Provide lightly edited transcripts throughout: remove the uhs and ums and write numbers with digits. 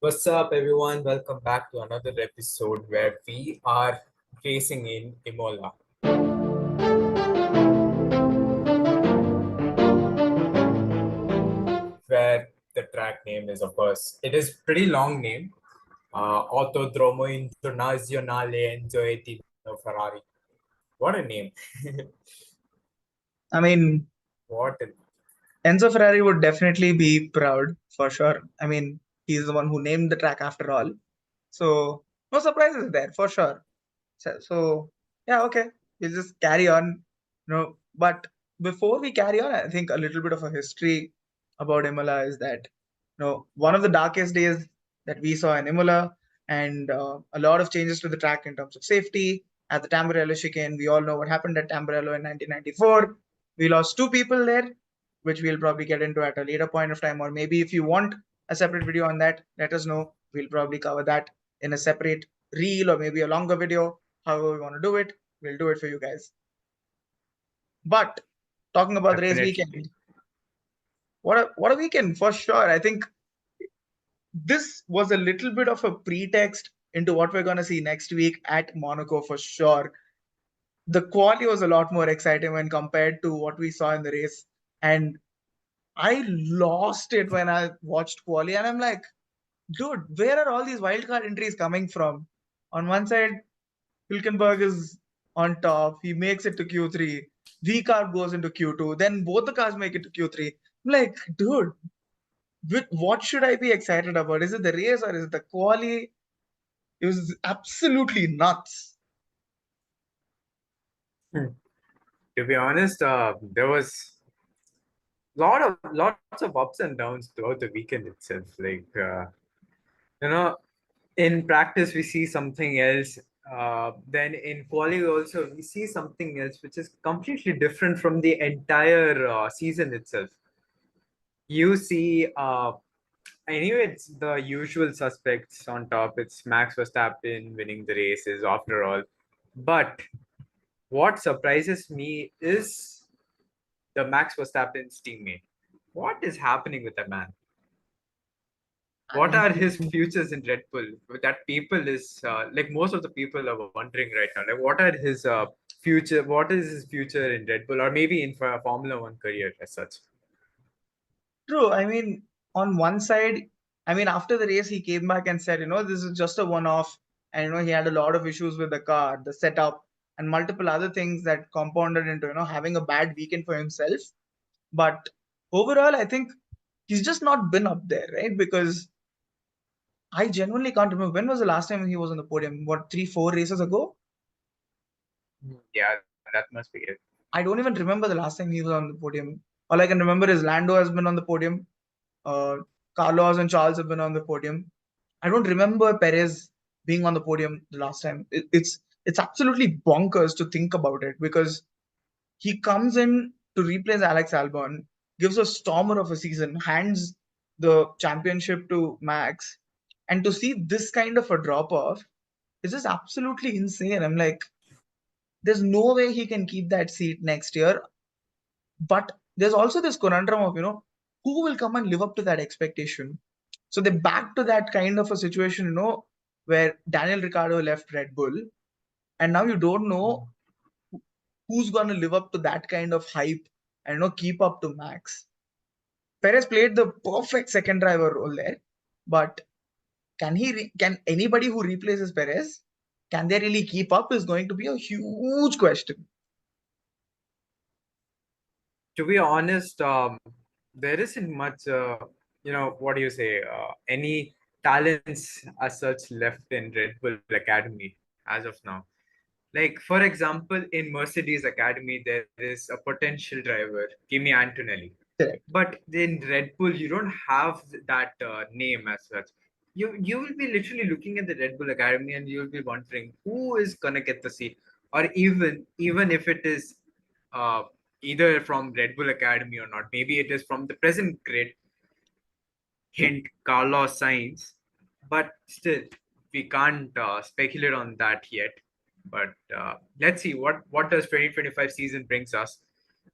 What's up, everyone? Welcome back to another episode where we are racing in Imola, where the track name is, of course, it is pretty long name, Autodromo Internazionale Enzo Ferrari. What a name! I mean, What a Enzo Ferrari would definitely be proud for sure. I mean, he's the one who named the track after all. So, no surprises there for sure. So yeah, okay. We'll just carry on. But before we carry on, I think a little bit of a history about Imola is that, one of the darkest days that we saw in Imola, and a lot of changes to the track in terms of safety. At the Tamburello chicane, we all know what happened at Tamburello in 1994. We lost two people there, which we'll probably get into at a later point of time. Or maybe if you want a separate video on that, let us know. We'll probably cover that in a separate reel or maybe a longer video. However we want to do it, we'll do it for you guys. But talking about the race definitely. weekend, what a weekend for sure. I think this was a little bit of a pretext into what we're going to see next week at Monaco for sure. The quali was a lot more exciting when compared to what we saw in the race, and I lost it when I watched quali, and I'm like, dude, where are all these wildcard entries coming from? On one side, Hülkenberg is on top. He makes it to Q3. V car goes into Q2. Then both the cars make it to Q3. I'm like, dude, what should I be excited about? Is it the race or is it the quali? It was absolutely nuts. Hmm. To be honest, there was lots of ups and downs throughout the weekend itself. You know, in practice we see something else, then in quali also we see something else which is completely different from the entire season itself. You see, anyway, it's the usual suspects on top. It's Max Verstappen winning the races after all. But what surprises me is the Max Verstappen's teammate. What is happening with that man? I What mean, are his futures in Red Bull? That people is like most of the people are wondering right now. Like, what are his future? What is his future in Red Bull, or maybe in Formula One career as such? true. I mean, on one side, I mean, after the race, he came back and said, this is just a one off. And, he had a lot of issues with the car, the setup, and multiple other things that compounded into, having a bad weekend for himself. But overall, I think he's just not been up there, right? Because I genuinely can't remember when was the last time he was on the podium. What, 3, 4 races ago? Yeah, that must be it. I don't even remember the last time he was on the podium. All I can remember is Lando has been on the podium. Uh, Carlos and Charles have been on the podium. I don't remember Perez being on the podium the last time. It's absolutely bonkers to think about it because he comes in to replace Alex Albon, gives a stormer of a season, hands the championship to Max, and to see this kind of a drop off is just absolutely insane. I'm like, there's no way he can keep that seat next year. But there's also this conundrum of, who will come and live up to that expectation? So they're back to that kind of a situation, where Daniel Ricciardo left Red Bull, and now you don't know who's going to live up to that kind of hype and keep up to Max. Perez played the perfect second driver role there, but can anybody who replaces Perez, can they really keep up is going to be a huge question. To be honest, there isn't much, what do you say, any talents as such left in Red Bull Academy as of now. Like, for example, in Mercedes Academy, there is a potential driver, Kimi Antonelli. Correct. But in Red Bull, you don't have that name as such. You will be literally looking at the Red Bull Academy and you'll be wondering who is gonna get the seat, or even if it is uh, either from Red Bull Academy or not. Maybe it is from the present grid. Hint: Carlos Sainz, but still we can't speculate on that yet. But let's see what does 2025 season brings us.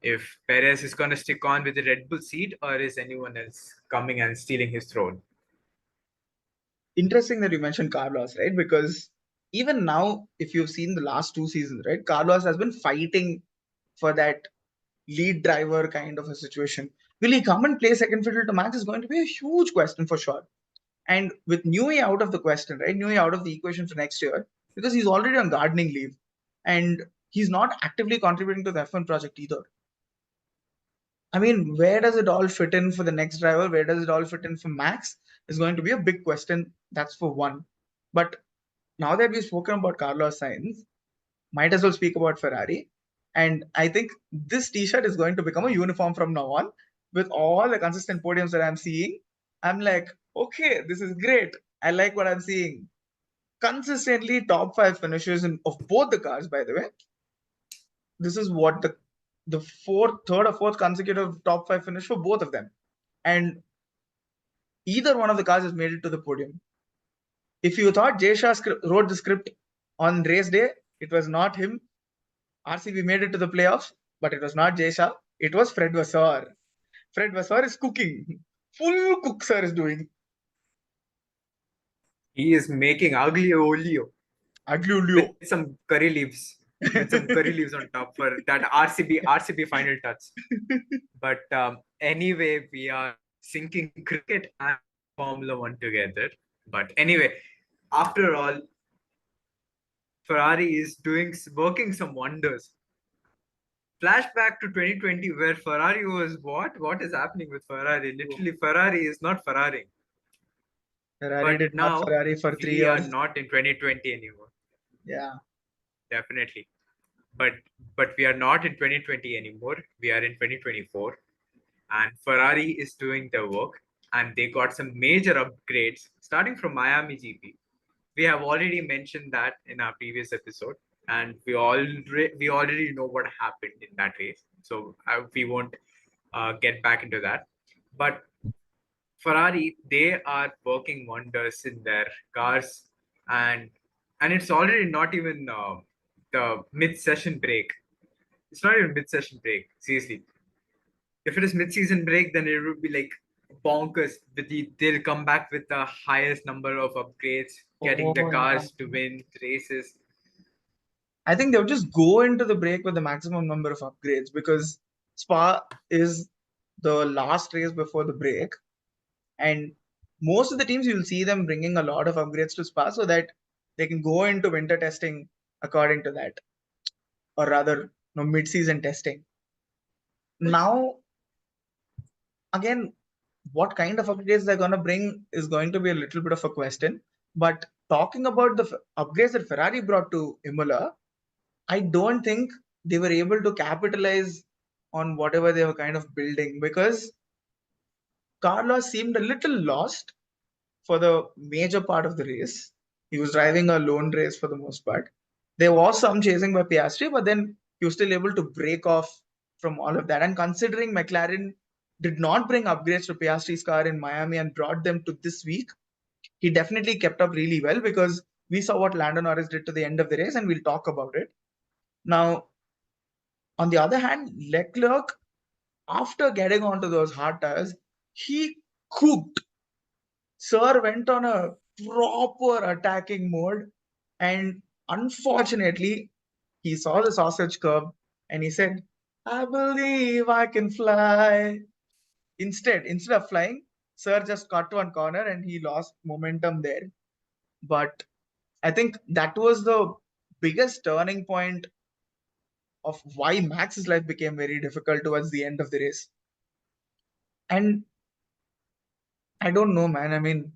If Perez is going to stick on with the Red Bull seat, or is anyone else coming and stealing his throne? interesting that you mentioned Carlos, right? Because even now, if you've seen the last 2 seasons, right, Carlos has been fighting for that lead driver kind of a situation. Will he come and play second fiddle to Max is going to be a huge question for sure. And with Newey out of the question, right? Newey out of the equation for next year because he's already on gardening leave and he's not actively contributing to the F1 project either. I mean, where does it all fit in for the next driver? Where does it all fit in for Max? Is going to be a big question. That's for one. But now that we've spoken about Carlos Sainz, might as well speak about Ferrari. And I think this T-shirt is going to become a uniform from now on. With all the consistent podiums that I'm seeing, I'm like, okay, this is great. I like what I'm seeing. Consistently top five finishes of both the cars, by the way. This is what the third or fourth consecutive top five finish for both of them. And either one of the cars has made it to the podium. If you thought Jay Shah wrote the script on race day, it was not him. RCB made it to the playoffs, but it was not Jay Shah. It was Fred Vasseur. Fred Vasseur is cooking. Full cook sir is doing. He is making ugly olio Aglio. with some curry leaves, with some curry leaves on top for that RCB final touch. But anyway, we are syncing cricket and Formula One together. But anyway, after all, Ferrari is working some wonders. Flashback to 2020, where Ferrari was what? What is happening with Ferrari? Literally, Ferrari is not Ferrari. Ferrari But did not now Ferrari for 3 we are years. not in 2020 anymore. Yeah. Definitely. But we are not in 2020 anymore. We are in 2024. And Ferrari is doing their work. And they got some major upgrades starting from Miami GP. We have already mentioned that in our previous episode, and we already know what happened in that race, so we won't get back into that. But Ferrari, they are working wonders in their cars, and it's already not even the mid-session break. It's not even mid-session break. Seriously, if it is mid-season break, then it would be like bonkers. They'll come back with the highest number of upgrades, getting the Oh, yeah. cars to win races. I think they'll just go into the break with the maximum number of upgrades because Spa is the last race before the break. And most of the teams, you'll see them bringing a lot of upgrades to Spa so that they can go into winter testing according to that, or rather, no, mid-season testing. Now, again, what kind of upgrades they're going to bring is going to be a little bit of a question. But talking about the upgrades that Ferrari brought to Imola, I don't think they were able to capitalize on whatever they were kind of building because Carlos seemed a little lost for the major part of the race. He was driving a lone race for the most part. There was some chasing by Piastri, but then he was still able to break off from all of that. And considering McLaren did not bring upgrades to Piastri's car in Miami and brought them to this week, he definitely kept up really well because we saw what Lando Norris did to the end of the race, and we'll talk about it. Now, on the other hand, Leclerc, after getting onto those hard tires, he cooked. Sir went on a proper attacking mode, and unfortunately, he saw the sausage curve and he said, I believe I can fly. Instead of flying, Sir just cut to one corner and he lost momentum there. But I think that was the biggest turning point of why Max's life became very difficult towards the end of the race. And I don't know, man. I mean,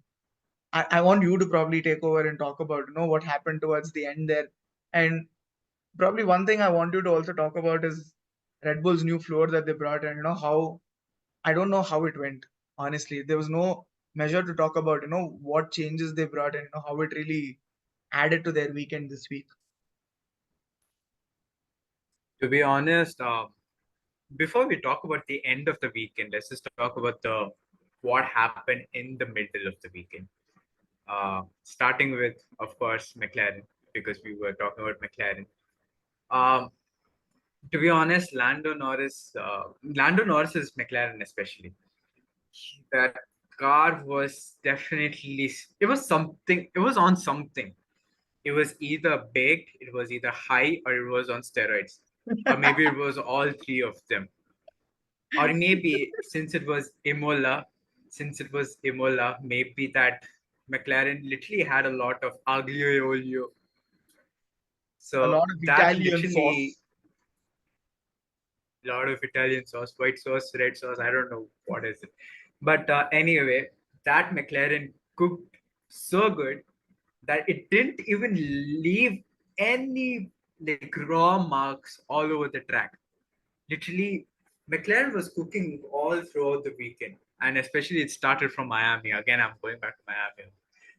I want you to probably take over and talk about, what happened towards the end there. And probably one thing I want you to also talk about is Red Bull's new floor that they brought and, how, I don't know how it went. Honestly, there was no measure to talk about, what changes they brought and, how it really added to their weekend this week. To be honest, before we talk about the end of the weekend, let's just talk about the what happened in the middle of the weekend. Starting with, of course, McLaren, because we were talking about McLaren. Um, to be honest, Lando Norris is McLaren especially. That car was definitely, it was something, it was on something. It was either big, it was either high, or it was on steroids. Or maybe it was all three of them. Or maybe since it was Imola, maybe that McLaren literally had a lot of aglio e olio. A So lot of that Italian literally, sauce. a lot of Italian sauce, white sauce, red sauce. I don't know what is it, but anyway, that McLaren cooked so good that it didn't even leave any like raw marks all over the track. Literally, McLaren was cooking all throughout the weekend, and especially it started from Miami. Again, I'm going back to Miami.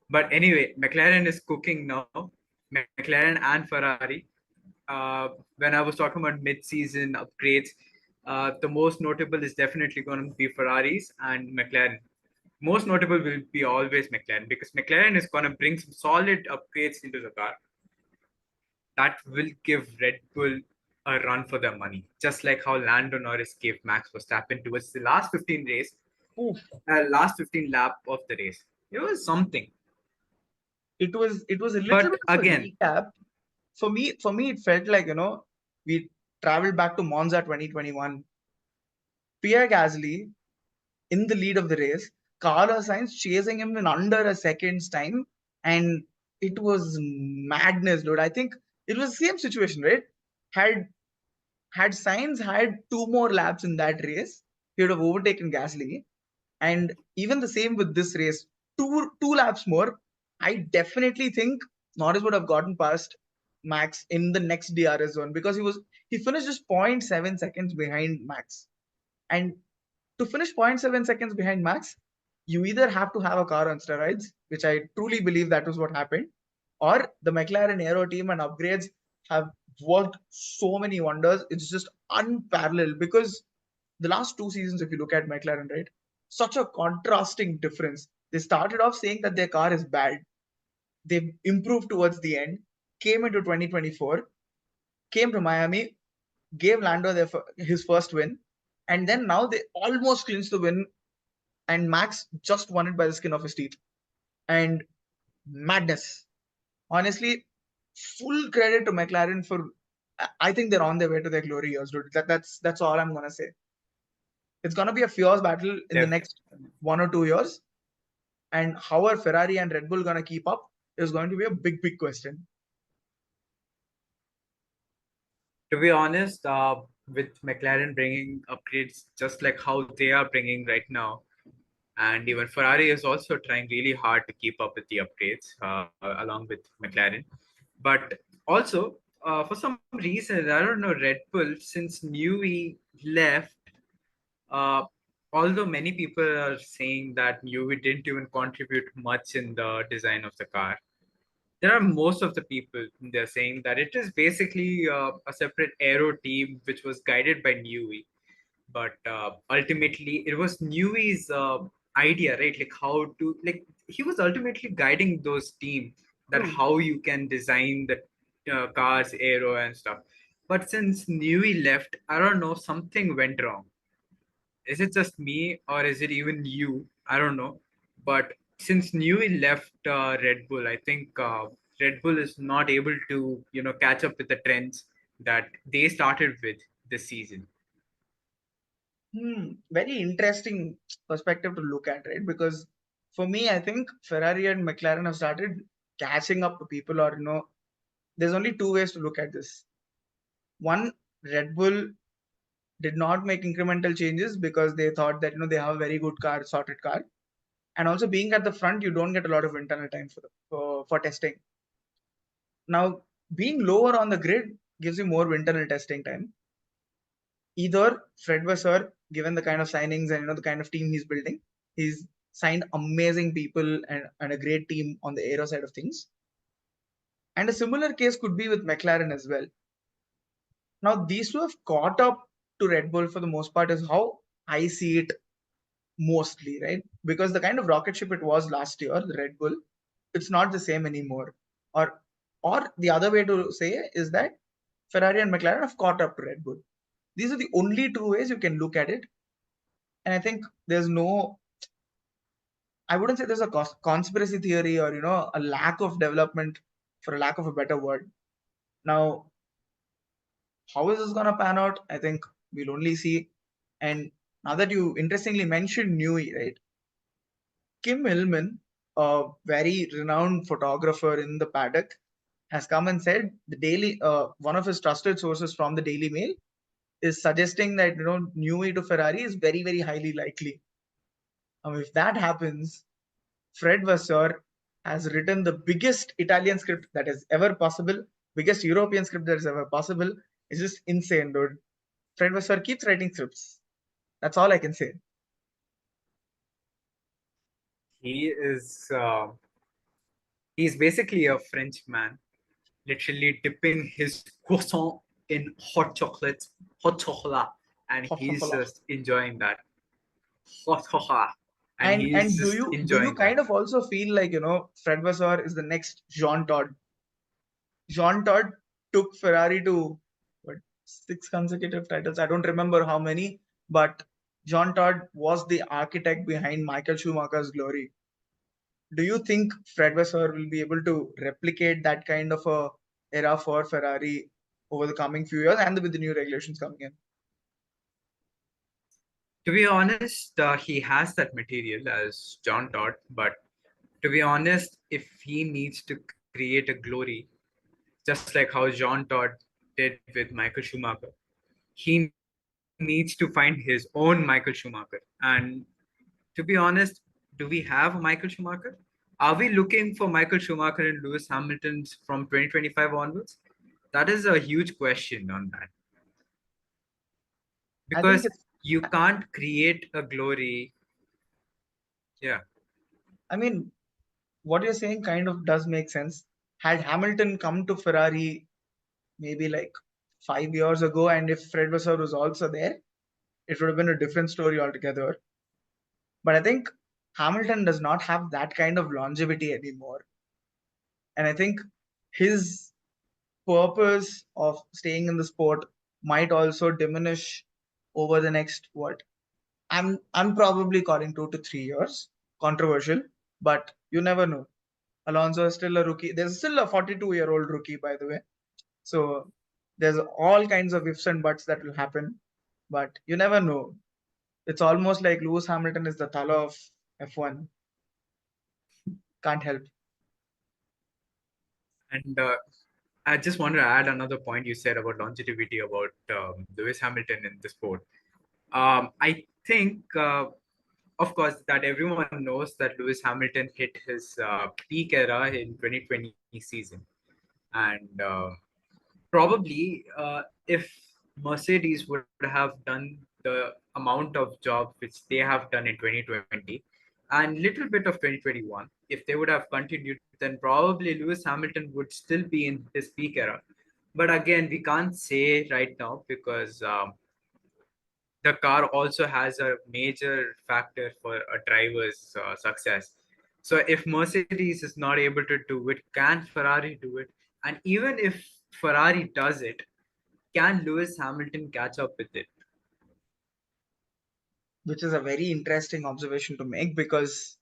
But anyway, McLaren is cooking now. McLaren and Ferrari. When I was talking about mid-season upgrades, the most notable is definitely going to be Ferraris and McLaren. Most notable will be always McLaren because McLaren is going to bring some solid upgrades into the car that will give Red Bull a run for their money, just like how Lando Norris gave Max Verstappen towards the last 15 race, Oof. last 15 lap of the race. It was something. It was a little bit But of a again, recap. For me, it felt like, we traveled back to Monza 2021. Pierre Gasly in the lead of the race, Carlos Sainz chasing him in under a second's time, and it was madness, dude. I think it was the same situation, right? Had had Sainz had two more laps in that race, he would have overtaken Gasly. And even the same with this race, two laps more, I definitely think Norris would have gotten past Max in the next DRS zone because he finished just zero point 0.7 seconds behind Max. And to finish zero point 0.7 seconds behind Max, you either have to have a car on steroids, which I truly believe that was what happened, or the McLaren Aero team and upgrades have worked so many wonders. It's just unparalleled because the last 2 seasons, if you look at McLaren, right, such a contrasting difference. They started off saying that their car is bad. They improved towards the end, came into 2024, came to Miami, gave Lando his first win, and then now they almost clinched the win, and Max just won it by the skin of his teeth. And madness. Honestly, full credit to McLaren for. I think they're on their way to their glory years, dude. That's all I'm gonna say. It's gonna be a fierce battle in the def- next 1 or 2 years, and how are Ferrari and Red Bull gonna keep up is going to be a big question. to be honest, with McLaren bringing upgrades just like how they are bringing right now, and even Ferrari is also trying really hard to keep up with the upgrades along with McLaren. But also, for some reason, I don't know, Red Bull, since Newey left, uh, although many people are saying that Newey didn't even contribute much in the design of the car, there are most of the people they're saying that it is basically a separate aero team which was guided by Newey, but ultimately it was Newey's idea, right? Like how to, like he was ultimately guiding those teams that True. how you can design the cars, aero and stuff. But since Newey left, I don't know, something went wrong. Is it just me or is it even you? I don't know. But since Newey left Red Bull, I think Red Bull is not able to, catch up with the trends that they started with this season. Very interesting perspective to look at, right? Because for me, I think Ferrari and McLaren have started catching up to people, or there's only two ways to look at this. One, Red Bull did not make incremental changes because they thought that they have a very good car, sorted car, and also being at the front, you don't get a lot of internal time for testing. Now, being lower on the grid gives you more internal testing time. Either Fred Vasseur, given the kind of signings and the kind of team he's building, he's signed amazing people and a great team on the aero side of things. And a similar case could be with McLaren as well. Now, these two have caught up to Red Bull for the most part, is how I see it mostly, right? Because the kind of rocket ship it was last year, the Red Bull, it's not the same anymore. Or or the other way to say is that Ferrari and McLaren have caught up to Red Bull. These are the only two ways you can look at it. And I think there's no I wouldn't say there's a conspiracy theory or a lack of development, for a lack of a better word. Now, how is this gonna pan out? I think we'll only see. And now that you interestingly mentioned Newey, right? Kim Hillman, a very renowned photographer in the paddock, has come and said one of his trusted sources from the Daily Mail is suggesting that Newey to Ferrari is very very highly likely. If that happens, Fred Vasseur has written the biggest Italian script that is ever possible, biggest European script that is ever possible. It's just insane, dude. Fred Vasseur keeps writing scripts. That's all I can say. He is he's basically a French man, literally dipping his croissant in hot chocolate, and he's just enjoying that hot chocolate, and he's And do just you enjoying that. kind of also feel like Fred Vasseur is the next Jean Todt? Jean Todt took Ferrari to what, 6 consecutive titles. I don't remember how many, but Jean Todt was the architect behind Michael Schumacher's glory. Do you think Fred Vasseur will be able to replicate that kind of a era for Ferrari over the coming few years and with the new regulations coming in? To be honest, he has that material as John Todd, but to be honest, if he needs to create a glory, just like how John Todd did with Michael Schumacher, he needs to find his own Michael Schumacher. And to be honest, do we have a Michael Schumacher? Are we looking for Michael Schumacher and Lewis Hamilton's from 2025 onwards? That is a huge question on that I think because it's, you can't create a glory. Yeah. I mean, what you're saying kind of does make sense. Had Hamilton come to Ferrari maybe like 5 years ago, and if Fred Vasseur was also there, it would have been a different story altogether. But I think Hamilton does not have that kind of longevity anymore. And I think his purpose of staying in the sport might also diminish over the next what, I'm probably calling 2 to 3 years. Controversial, but you never know. Alonso is still a rookie. There's still a 42-year-old rookie, by the way. So there's all kinds of ifs and buts that will happen, but you never know. It's almost like Lewis Hamilton is the Thala of F1. Can't help. And I just wanted to add another point you said about longevity about Lewis Hamilton in the sport. I think, of course, that everyone knows that Lewis Hamilton hit his peak era in 2020 season. And probably if Mercedes would have done the amount of job which they have done in 2020 and little bit of 2021, if they would have continued, then probably Lewis Hamilton would still be in his peak era. But again, we can't say right now because the car also has a major factor for a driver's success. So if Mercedes is not able to do it, can Ferrari do it? And even if Ferrari does it, can Lewis Hamilton catch up with it? Which is a very interesting observation to make because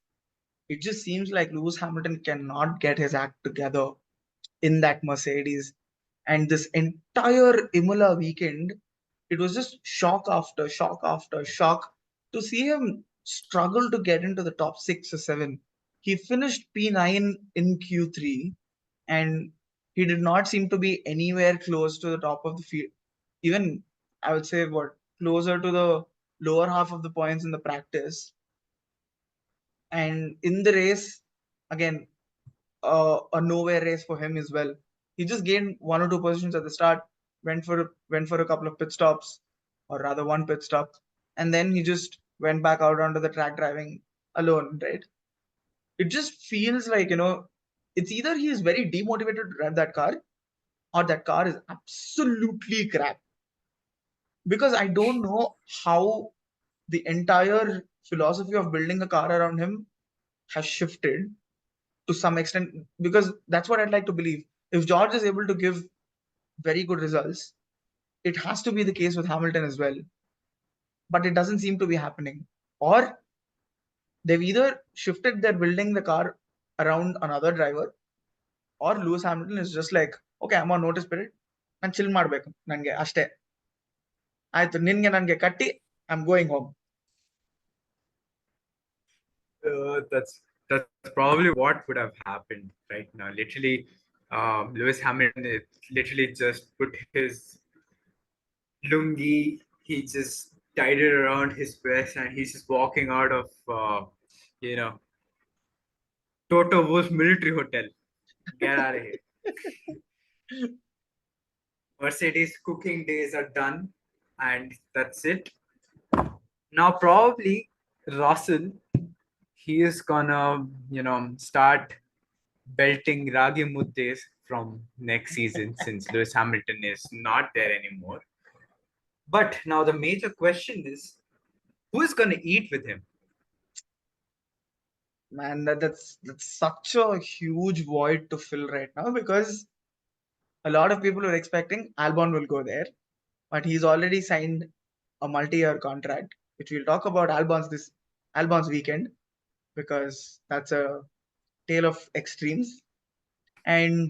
it just seems like Lewis Hamilton cannot get his act together in that Mercedes. And this entire Imola weekend, it was just shock after shock after shock to see him struggle to get into the top 6 or 7. He finished P9 in Q3 and he did not seem to be anywhere close to the top of the field. Even, I would say, what, closer to the lower half of the points in the practice. And in the race, again, a nowhere race for him as well. He just gained 1 or 2 positions at the start, went for a couple of pit stops, or rather one pit stop, and then he just went back out onto the track driving alone. Right? It just feels like it's either he is very demotivated to drive that car, or that car is absolutely crap. Because I don't know how the entire philosophy of building a car around him has shifted to some extent, because that's what I'd like to believe. If George is able to give very good results, it has to be the case with Hamilton as well. But it doesn't seem to be happening. Or They've either shifted their building the car around another driver, or Lewis Hamilton is just like, okay, I'm on notice period. ನಾನು chill ಮಾಡ್ಬೇಕು ನನಗೆ ಅಷ್ಟೇ ಆಯ್ತು ನಿನ್ಗೆ ನನಗೆ ಕಟ್ಟಿ I am going home. That's probably what would have happened right now. Literally, Lewis Hamilton literally just put his lungi, he just tied it around his waist, and he's just walking out of you know Toto Wolff military hotel. Get out of here. Mercedes cooking days are done, and that's it. Now probably Russell, he is gonna start belting Ragi Muddes from next season since Lewis Hamilton is not there anymore. But now the major question is, who is gonna eat with him? Man, that's such a huge void to fill right now, because a lot of people are expecting Albon will go there, but he's already signed a multi-year contract, which we'll talk about Albon's weekend, because that's a tale of extremes. And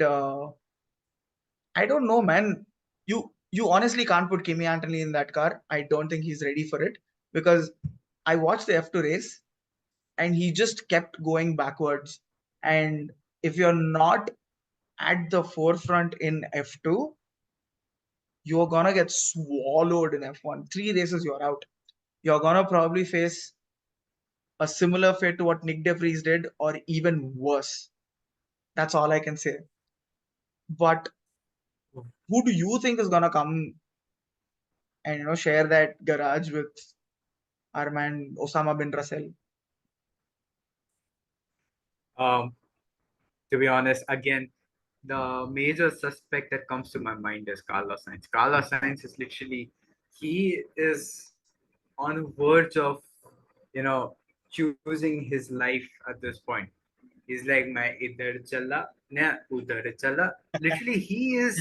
I don't know, man. You honestly can't put Kimi Anthony in that car. I don't think he's ready for it, because I watched the F2 race and he just kept going backwards. And if you're not at the forefront in F2, you're gonna get swallowed in F1. 3 races, you're out. You're gonna probably face a similar fate to what Nick De Vries did, or even worse. That's all I can say. But who do you think is gonna come and share that garage with our man Osama bin Russell? Um, to be honest, again, the major suspect that comes to my mind is Carlos Sainz. Carlos Sainz is literally, he is on the verge of, you know, choosing his life at this point. He's like, my idhar chala, na udhar chala. Literally, he is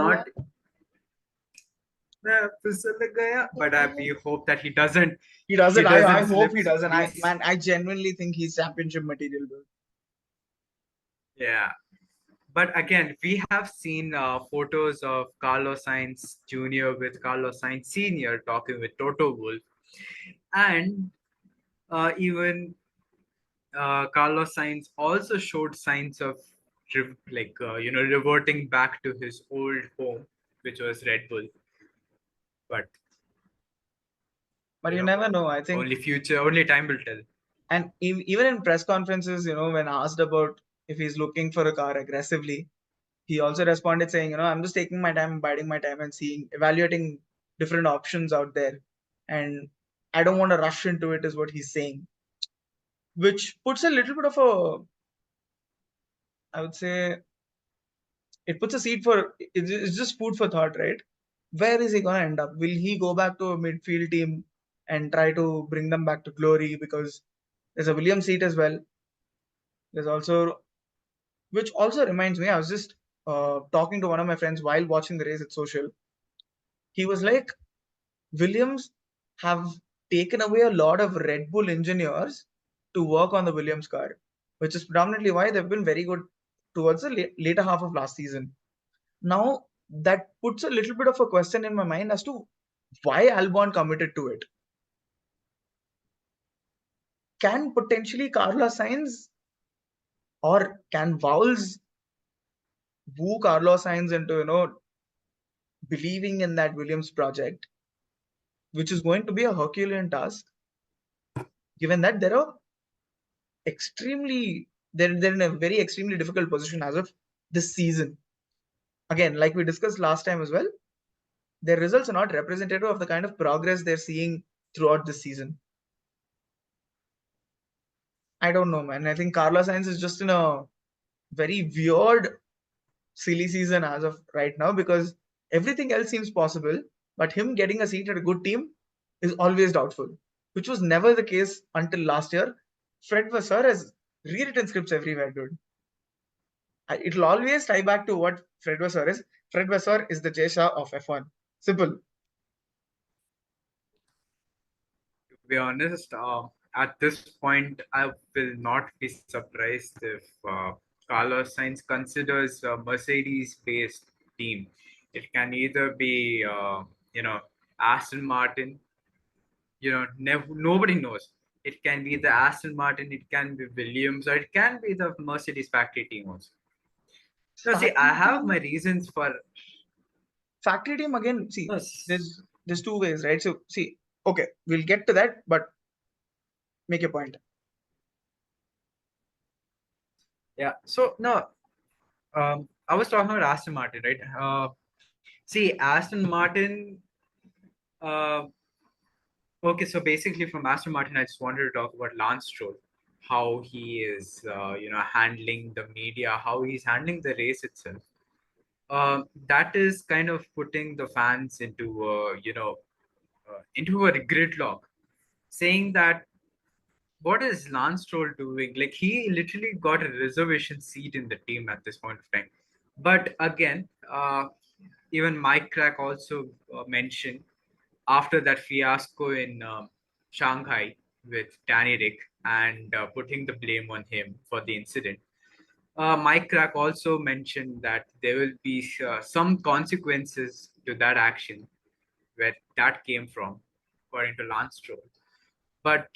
not. But we hope that he doesn't. He He doesn't. I doesn't hope slip. he doesn't. Please. I genuinely think he's championship material, dude. Yeah. But again, we have seen photos of Carlos Sainz Jr. with Carlos Sainz Sr. talking with Toto Wolff, and even Carlos Sainz also showed signs of reverting back to his old home, which was Red Bull. But But you never know. I think, only time will tell. and even in press conferences, when asked about if he's looking for a car aggressively, he also responded saying, I'm just taking my time, biding my time, and evaluating different options out there, and I don't want to rush into it, is what he's saying, which puts a little bit of I would say, it puts a seed for it's just food for thought, right? Where is he gonna end up? Will he go back to a midfield team and try to bring them back to glory? Because there's a Williams seat as well. There's also, which also reminds me, I was just talking to one of my friends while watching the race at social. He was like, Williams have taken away a lot of Red Bull engineers to work on the Williams car, which is predominantly why they've been very good towards the later half of last season. Now, that puts a little bit of a question in my mind as to why Albon committed to it. Can potentially Carlos Sainz, or can Vowles woo Carlos Sainz into, believing in that Williams project, which is going to be a Herculean task, given that they're in a very extremely difficult position as of this season. Again, like we discussed last time as well, their results are not representative of the kind of progress they're seeing throughout this season. I don't know, man. I think Carlos Sainz is just in a very weird, silly season as of right now, because everything else seems possible, but him getting a seat at a good team is always doubtful, which was never the case until last year. Fred Vasseur has rewritten scripts everywhere, dude. It'll always tie back to what Fred Vasseur is. Fred Vasseur is the Jay Shah of F1. Simple. be honest, at this point, I will not be surprised if Carlos Sainz considers a Mercedes-based team. It can either be, Aston Martin. Nobody knows. It can be the Aston Martin, it can be Williams, or it can be the Mercedes factory team also. No, see, I Factory have my team, reasons for. factory team again. See, No, there's two ways, right? So see, okay, we'll get to that, but make your point. yeah. So no, I was talking about Aston Martin, right? See, Aston Martin. Uh, okay, so basically, from Aston Martin, I just wanted to talk about Lance Stroll, how he is, handling the media, how he's handling the race itself. That is kind of putting the fans into a gridlock, saying that what is Lance Stroll doing? Like he literally got a reservation seat in the team at this point of time. But again, even Mike Crack also mentioned after that fiasco in Shanghai with Danny Rick and putting the blame on him for the incident. Mike Crack also mentioned that there will be some consequences to that action where that came from, according to Lance Stroll. But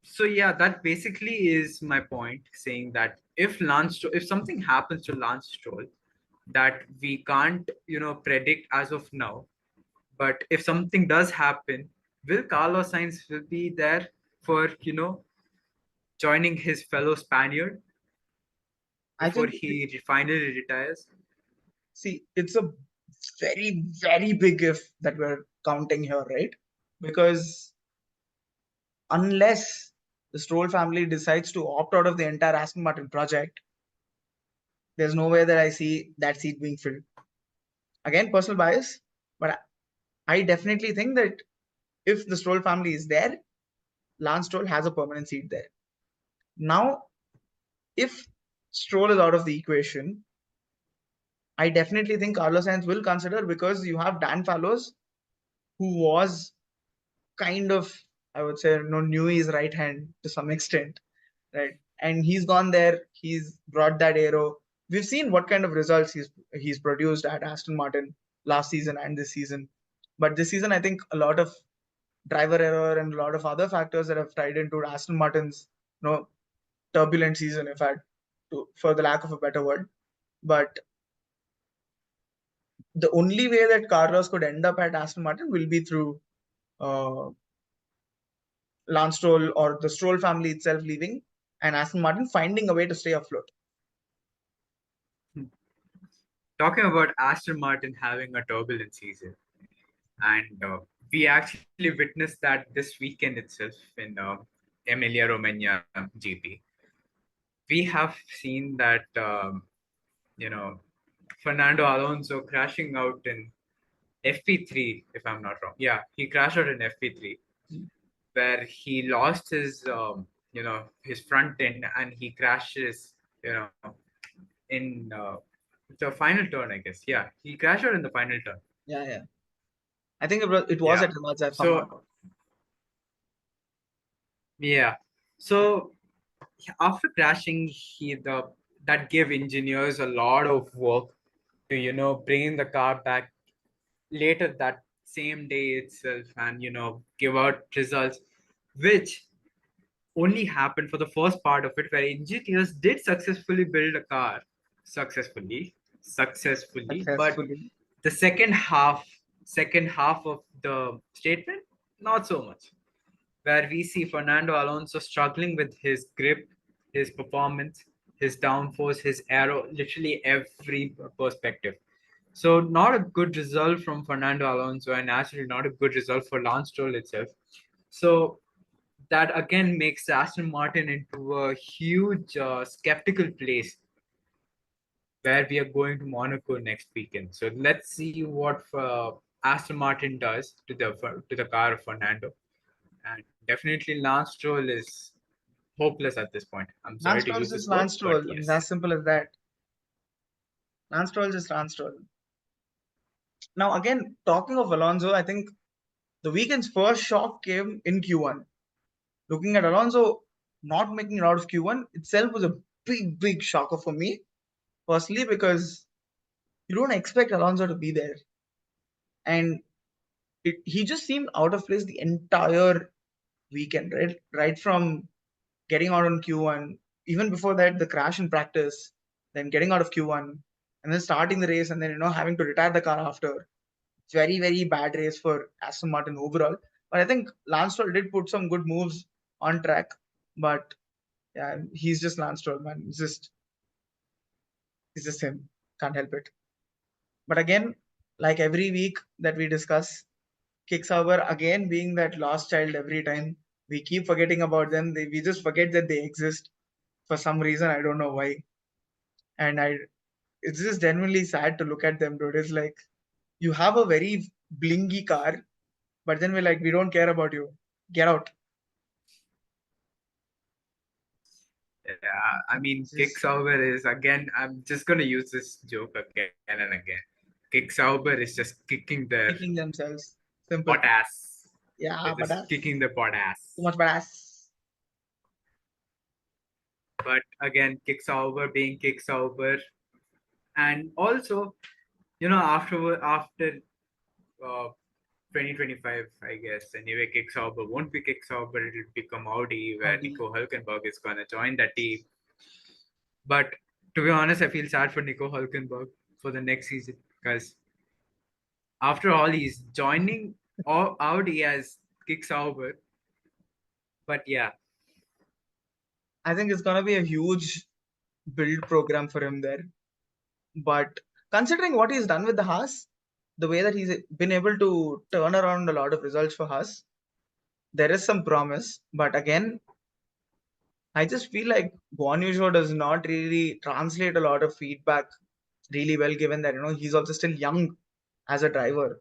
so yeah, that basically is my point, saying that if something happens to Lance Stroll that we can't predict as of now, but if something does happen, will Carlos Sainz will be there for joining his fellow Spaniard I before think, he finally retires? see, it's a very, very big if that we're counting here, right? Because unless the Stroll family decides to opt out of the entire Aston Martin project, there's no way that I see that seat being filled. Again, personal bias, but I definitely think that if the Stroll family is there, Lance Stroll has a permanent seat there. Now, if Stroll is out of the equation, I definitely think Carlos Sainz will consider, because you have Dan Fallows, who was kind of, I would say, Newey's right hand to some extent, right? And he's gone there. He's brought that aero. We've seen what kind of results he's produced at Aston Martin last season and this season. But this season, I think a lot of driver error and a lot of other factors that have tied into Aston Martin's, turbulent season, if I, for the lack of a better word. But the only way that Carlos could end up at Aston Martin will be through uh, Lance Stroll or the Stroll family itself leaving, and Aston Martin finding a way to stay afloat. Talking about Aston Martin having a turbulent season, and we actually witnessed that this weekend itself in Emilia Romagna GP. We have seen that Fernando Alonso crashing out in FP3, if I'm not wrong. Yeah, he crashed out in FP3, where he lost his front end and he crashes, you know, in the final turn, I guess. Yeah, he crashed out in the final turn. Yeah, yeah. I think it was Yeah. at Monza, if I'm not So wrong. yeah. So after crashing, that gave engineers a lot of work to bring the car back later that same day itself and give out results, which only happened for the first part of it, where engineers did successfully build a car successfully, but Successfully. the second half of the statement, not so much, where we see Fernando Alonso struggling with his grip, his performance, his downforce, his aero, literally every perspective. So not a good result from Fernando Alonso, and actually not a good result for Lance Stroll itself. So that again makes Aston Martin into a huge skeptical place where we are going to Monaco next weekend. So let's see what Aston Martin does to the car of Fernando. And definitely Lance Stroll is hopeless at this point. I'm sorry Lance to Stroll is use just this word, Lance but Stroll. I mean, yes. as simple as that. Lance Stroll is just Lance Stroll. Now, again, talking of Alonso, I think The weekend's first shock came in Q1. Looking at Alonso not making it out of Q1 itself was a big shocker for me personally, because you don't expect Alonso to be there, and he just seemed out of place the entire weekend, right? Right from getting out on Q1, even before that, the crash in practice, then getting out of Q1, and then starting the race, and then having to retire the car after. It's very bad race for Aston Martin overall. But I think Lance Stroll did put some good moves on track, but yeah, he's just Lance Stroll, man. It's just him. Can't help it. But again, like every week that we discuss, Kick Sauber again being that lost child every time. We keep forgetting about them. We just forget that they exist for some reason. I don't know why. And it's just genuinely sad to look at them, dude. It's like you have a very blingy car, but then we're like, we don't care about you. Get out. Yeah, I mean, It's Kick just Sauber is again. I'm just gonna use this joke again and again. Kick Sauber is just kicking their kicking themselves. pot Simple. ass. They're Yeah, but just that's kicking their pot too ass. much badass. But again, Kick Sauber being Kick Sauber, and also, after uh, 2025, I guess. Anyway, Kick Sauber won't be Kick Sauber, it'll become Audi, where Audi. Nico Hülkenberg is going to join that team. But to be honest, I feel sad for Nico Hülkenberg for the next season because after all, he's joining Audi as Kick Sauber. But yeah, I think it's gonna be a huge build program for him there. But considering what he's done with the Haas, the way that he's been able to turn around a lot of results for Haas, there is some promise. But again, I just feel like Guan Yu does not really translate a lot of feedback really well, given that he's also still young as a driver,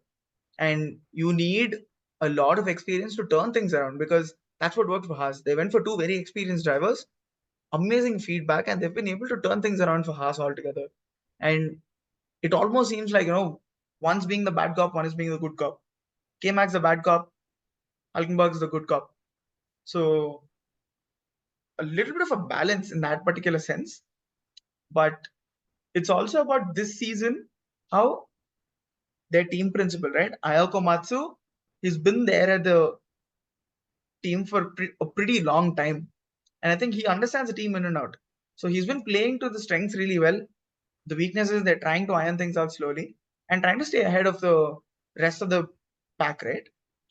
and you need a lot of experience to turn things around, because that's what worked for Haas. They went for two very experienced drivers, amazing feedback, and they've been able to turn things around for Haas altogether. And it almost seems like one's being the bad cop, one is being the good cop. K Mac's the bad cop, Hulkenberg's the good cop. So a little bit of a balance in that particular sense. But it's also about this season how their team principal, right? Ayako Matsu, he's been there at the team for a pretty long time. And I think he understands the team in and out. So he's been playing to the strengths really well. The weaknesses, they're trying to iron things out slowly and trying to stay ahead of the rest of the pack, right?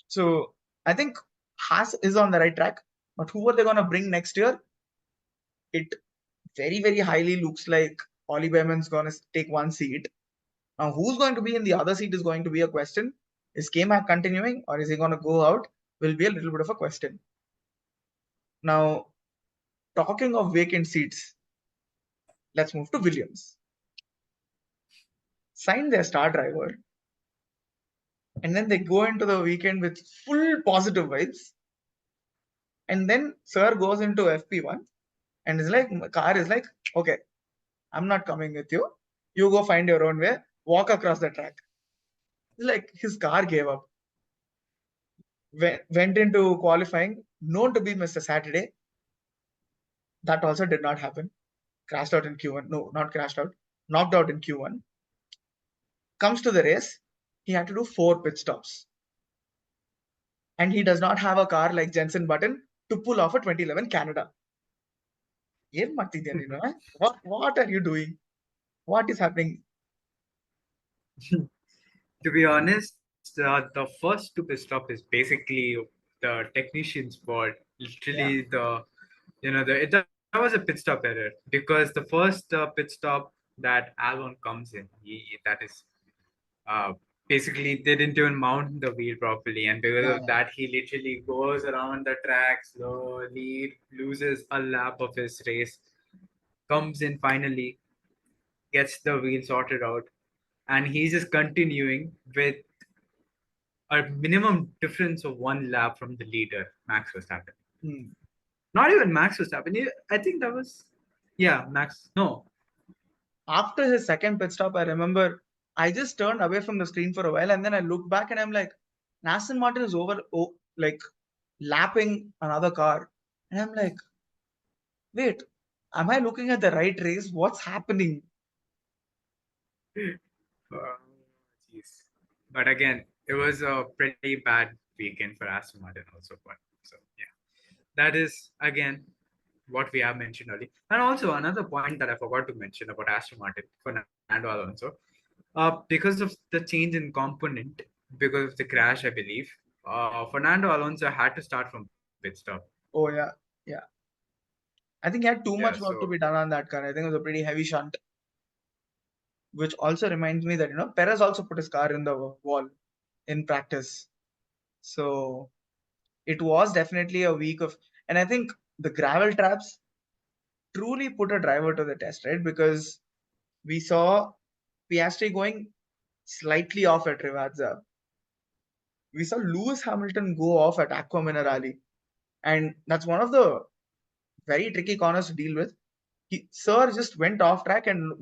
So I think Haas is on the right track. But who are they going to bring next year? It very highly looks like Ollie Behrman's going to take one seat. Now, who's going to be in the other seat is going to be a question. Is K-Mac continuing or is he going to go out? Will be a little bit of a question. Now, talking of vacant seats, let's move to Williams. Sign their star driver, and then they go into the weekend with full positive vibes. And then Sir goes into FP1 and is like, car is like, okay, I'm not coming with you. You go find your own way, walk across the track. It's like his car gave up. Went into qualifying, known to be Mr. Saturday. That also did not happen. Crashed out in Q1. No, not crashed out. Knocked out in Q1. Comes to the race. He had to do 4 pit stops. And he does not have a car like Jensen Button to pull off a 2011 Canada. ಏನ್ ಮಾಡ್ತಿದ್ಯಾ ನೀನು? What are you doing? What is happening? to be honest, the first to pit stop is basically the technician's fault. Yeah. Literally, that was a pit stop error because the first pit stop that Albon comes in, that is uh, basically they didn't even mount the wheel properly, and because Yeah, of that, he literally goes around the track slowly, loses a lap of his race, comes in finally, gets the wheel sorted out, and he's just continuing with a minimum difference of 1 lap from the leader, Max Verstappen. hmm. Not even Max Verstappen. I think that was, yeah, Max. No, After his second pit stop, I remember I just turned away from the screen for a while, and then I looked back and I'm like, Aston Martin is like lapping another car, and I'm like, wait, am I looking at the right race? What's happening? Uh, Jeez. But again, it was a pretty bad weekend for Aston Martin also. But so yeah, that is again what we have mentioned earlier. And also another point that I forgot to mention about Aston Martin, Fernando Alonso, because of the change in component, because of the crash, I believe, Fernando Alonso had to start from pit stop. Oh yeah, yeah. I think he had too Yeah, much work so to be done on that car. I think it was a pretty heavy shunt, which also reminds me that Perez also put his car in the wall in practice. So it was definitely a week of, and I think the gravel traps truly put a driver to the test, right? Because we saw Piastri going slightly off at Rivazza. We saw Lewis Hamilton go off at Aqua Minerali, and that's one of the very tricky corners to deal with. Sir just went off track and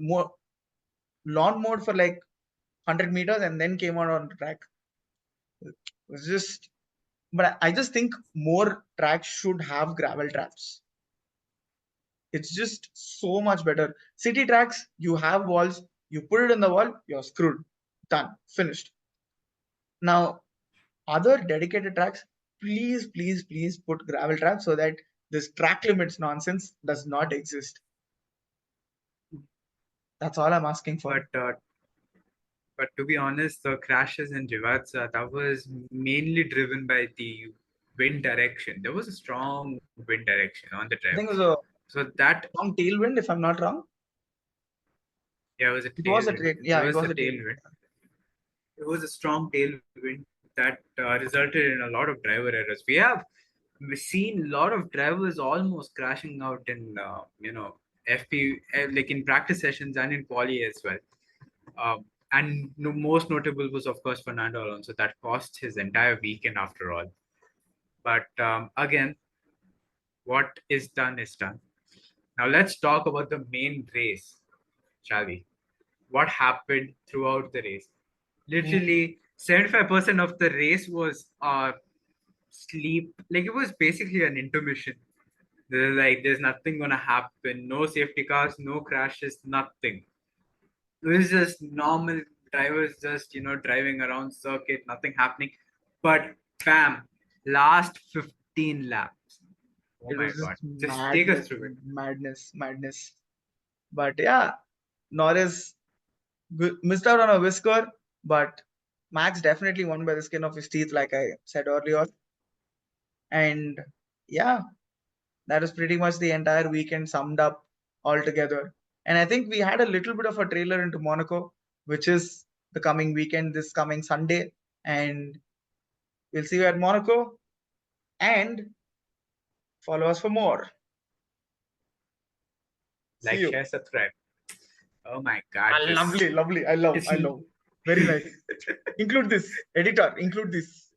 lawn mode for like 100 meters and then came out on the track. It was just, but I just think more tracks should have gravel traps. It's just so much better. City tracks, you have walls, you put it in the wall, you're screwed. Done. Finished. Now, other dedicated tracks, please, please, please put gravel traps so that this track limits nonsense does not exist. That's all I'm asking for. but to be honest, the crashes in Jivatsa, that was mainly driven by the wind direction. There was a strong wind direction on the drive. I think it was a So that, strong tailwind, if I'm not wrong. yeah, it was a It was a tailwind. trade. It Yeah, it was a was a tailwind. tailwind. It was a strong tailwind that resulted in a lot of driver errors. We've seen a lot of drivers almost crashing out in, FP, like in practice sessions and in quali as well. And no, most notable was, of course, Fernando Alonso. That cost his entire weekend after all. But again, what is done is done. Now let's talk about the main race, shall we? What happened throughout the race? Mm. Literally, 75% of the race was sleep. Like it was basically an intermission. There's nothing gonna happen. No safety cars, no crashes, nothing. It was just normal drivers just driving around circuit, nothing happening. But bam, last 15 laps. Oh It my was god. just Just take us madness, through it. man. Madness, madness. But yeah, Norris missed out on a whisker, but Max definitely won by the skin of his teeth, like I said earlier. And yeah, that is pretty much the entire weekend summed up altogether. And I think we had a little bit of a trailer into Monaco, which is the coming weekend, this coming Sunday. And we'll see you at Monaco and follow us for more. See Like, you. share, subscribe. Oh my god, Ah, this lovely, lovely. I it's love. Very nice. Include this. Editor, include this.